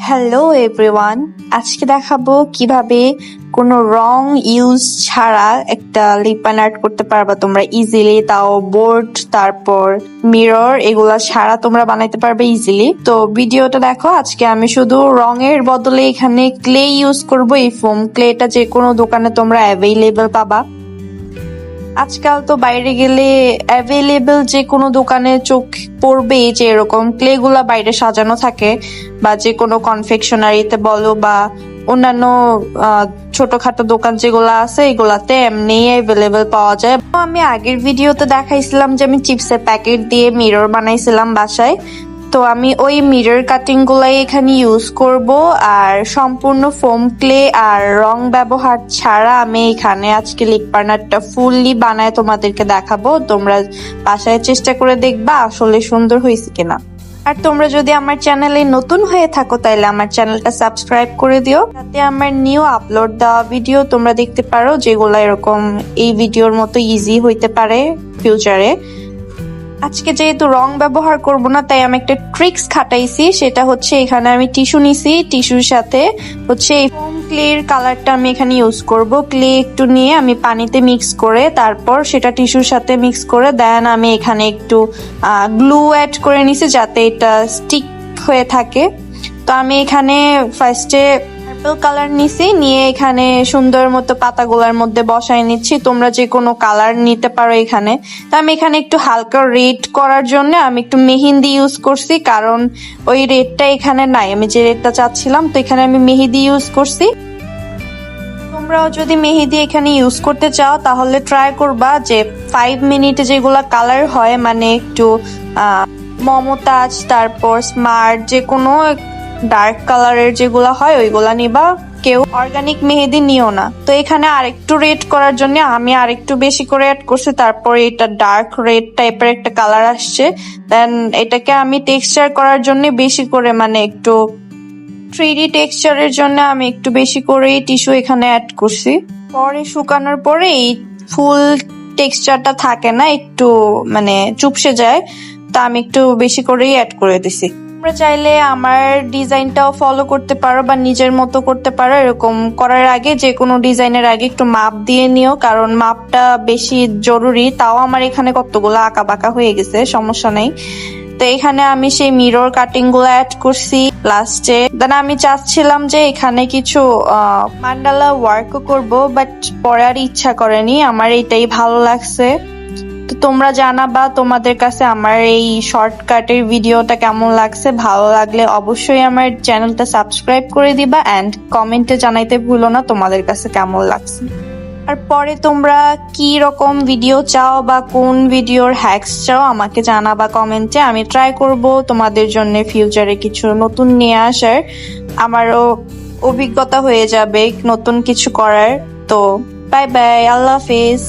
Hello everyone, আজকে দেখাবো কিভাবে কোনো রং ইউজ ছাড়া একটা লিপ বাম আর্ট করতে পারবা তোমরা ইজিলি। তাও বোর্ড তারপর মিরর এগুলা ছাড়া তোমরা বানাইতে পারবে ইজিলি। তো ভিডিওটা দেখো। আজকে আমি শুধু রঙের বদলে এখানে ক্লে ইউজ করব। এই ফোম ক্লেটা যে কোনো দোকানে তোমরা অ্যাভেইলেবল পাবা। আজকাল তো বাইরে গেলে অ্যাভেলেবল যে কোনো দোকানে চোখ পড়বে যে এরকম ক্লে গুলা বাইরে সাজানো থাকে, বা যে কোনো কনফেকশনারিতে বলো বা অন্যান্য ছোটখাটো দোকান যেগুলো আছে এগুলাতে এমনি অ্যাভেলেবল পাওয়া যায়। আমি আগের ভিডিওতে দেখাইছিলাম যে আমি চিপসের প্যাকেট দিয়ে মিরর বানাইছিলাম বাসায়। তো আমি ওই মিরর কাটিং গুলাই এখানে ইউজ করব, আর সম্পূর্ণ ফোম ক্লে আর রং ব্যবহার ছাড়া আমি এখানে আজকে লিপ বার্নারটা ফুললি বানায় তোমাদেরকে দেখাবো। তোমরা বাসায় চেষ্টা করে দেখবা আসলে সুন্দর হয়েছে কিনা। আর তোমরা যদি আমার চ্যানেলে নতুন হয়ে থাকো তাহলে আমার চ্যানেলটা সাবস্ক্রাইব করে দিও, যাতে আমার নিউ আপলোড দেওয়া ভিডিও তোমরা দেখতে পারো, যেগুলো এরকম এই ভিডিওর মতো ইজি হইতে পারে ফিউচারে। আজকে যেহেতু রং ব্যবহার করব না, তাই আমি একটা ট্রিক্স খাটাইছি। সেটা হচ্ছে এখানে আমি টিস্যু নিছি, টিস্যুর সাথে হচ্ছে এই ফোম ক্লের কালারটা আমি এখানে ইউজ করব। ক্লে একটু নিয়ে আমি পানিতে মিক্স করে তারপর সেটা টিস্যুর সাথে মিক্স করে দেন আমি এখানে একটু গ্লু অ্যাড করে নিছি যাতে এটা স্টিক হয়ে থাকে। তো আমি এখানে ফার্স্টে পার্পল কালার নিছি, নিয়ে এখানে সুন্দর মতো পাতাগুলোর মধ্যে বসাই নিচ্ছি। তোমরা যে কোনো কালার নিতে পারো এখানে। তো আমি এখানে একটু হালকা রেড করার জন্য আমি একটু মেহেন্দি ইউজ করছি, কারণ ওই রেডটা এখানে নাই, আমি যে রেডটা চাচ্ছিলাম। তো এখানে আমি মেহেদি ইউজ করছি। তোমরাও যদি মেহেদি এখানে ইউজ করতে চাও তাহলে ট্রাই করবা যে 5 মিনিটে যেগুলা কালার হয়, মানে একটু মমতাজ তারপর স্মার্ট যে কোনো ডার্ক কালারের যেগুলা হয় ওইগুলা নিবা। কেউ অর্গানিক মেহেদি নিও না। তো এখানে আরেকটু রেড করার জন্য আমি আরেকটু বেশি করে অ্যাড করছি। তারপরে এটা ডার্ক রেড টাইপের একটা কালার আসছে। দেন এটাকে আমি টেক্সচার করার জন্য বেশি করে, মানে একটু 3D টেক্সচারের জন্য আমি একটু বেশি করে টিস্যু এখানে অ্যাড করছি। পরে শুকানোর পরে এই ফুল টেক্সচারটা থাকে না, একটু মানে চুপসে যায়। তা আমি একটু বেশি করেই অ্যাড করে দিছি। তোমরা চাইলে আমার ডিজাইনটাও ফলো করতে পারো বা নিজের মতো করতে পারো। এরকম করার আগে যে কোনো ডিজাইনের আগে একটু মাপ দিয়ে নিও, কারণ মাপটা বেশি জরুরি। তাও আমার এখানে কতগুলো আঁকা বাঁকা হয়ে গেছে, সমস্যা নেই। তো এখানে আমি সেই মিরর কাটিং গুলো অ্যাড করছি লাস্টে। দেন আমি চাচ্ছিলাম যে এখানে কিছু মান্ডালা ওয়ার্কও করব, বাট পরে আর ইচ্ছা করেনি, আমার এটাই ভালো লাগছে। তো তোমরা জানাবা তোমাদের কাছে আমার এই শর্টকাটের ভিডিওটা কেমন লাগছে। ভালো লাগলে অবশ্যই আমার চ্যানেলটা সাবস্ক্রাইব করে দিবা, অ্যান্ড কমেন্টে জানাইতে ভুলো না তোমাদের কাছে কেমন লাগছে। আর পরে তোমরা কি রকম ভিডিও চাও বা কোন ভিডিওর হ্যাকস চাও আমাকে জানাবা কমেন্টে। আমি ট্রাই করব তোমাদের জন্য ফিউচারে কিছু নতুন নিয়ে আসার। আমারও অভিজ্ঞতা হয়ে যাবে নতুন কিছু করার। তো বাই বাই, আল্লাহ হাফেজ।